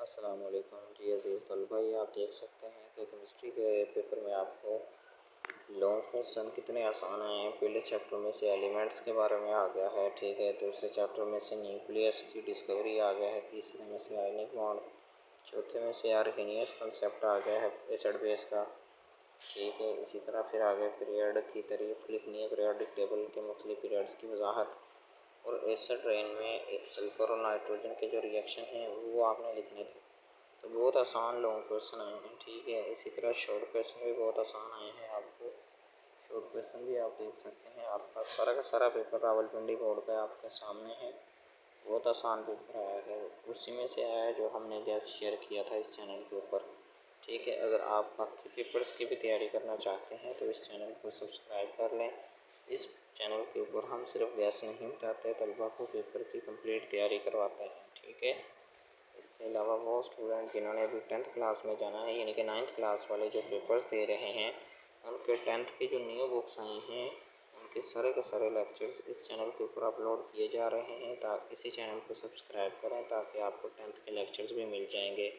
अस्सलाम वालेकुम जी अज़ीज़ तलबा, ये आप देख सकते हैं कि केमिस्ट्री के पेपर में आपको लॉन्ग क्वेश्चन कितने आसान आए हैं। पहले चैप्टर में से एलिमेंट्स के बारे में आ गया है, ठीक है। दूसरे चैप्टर में से न्यूक्लियस की डिस्कवरी आ गया है। तीसरे में से आयनिक बॉन्ड, चौथे में से आर्हेनियस कंसेप्ट आ गया है एसिड बेस का, ठीक है। इसी तरह फिर आगे पीरियड की तारीफ लिखनी है, पीरियडिक टेबल के मुख्तलिफ पीरियड्स की वजाहत, और एसिड रेन में एक सल्फ़र और नाइट्रोजन के जो रिएक्शन हैं वो आपने लिखने थे। तो बहुत आसान लॉन्ग क्वेश्चन आए हैं, ठीक है। इसी तरह शॉर्ट क्वेश्चन भी बहुत आसान आए हैं। आपको शॉर्ट क्वेश्चन भी आप देख सकते हैं। आपका सारा का सारा पेपर रावलपिंडी बोर्ड पे आपके सामने है। बहुत आसान पेपर आया है, उसी में से आया है जो हमने गैस शेयर किया था इस चैनल के ऊपर, ठीक है। अगर आप बाकी पेपर्स की भी तैयारी करना चाहते हैं तो इस चैनल को सब्सक्राइब कर लें। इस चैनल के ऊपर हम सिर्फ गैस नहीं बताते, तलबा को पेपर की कंप्लीट तैयारी करवाते हैं, ठीक है। इसके अलावा वो स्टूडेंट जिन्होंने अभी 10th क्लास में जाना है, यानी कि 9th क्लास वाले जो पेपर्स दे रहे हैं, उनके 10th की जो न्यू बुक्स आई हैं उनके सारे के सारे लेक्चर्स इस चैनल के ऊपर अपलोड किए जा रहे हैं। इसी चैनल को सब्सक्राइब करें ताकि आपको 10th के लेक्चर्स भी मिल जाएंगे।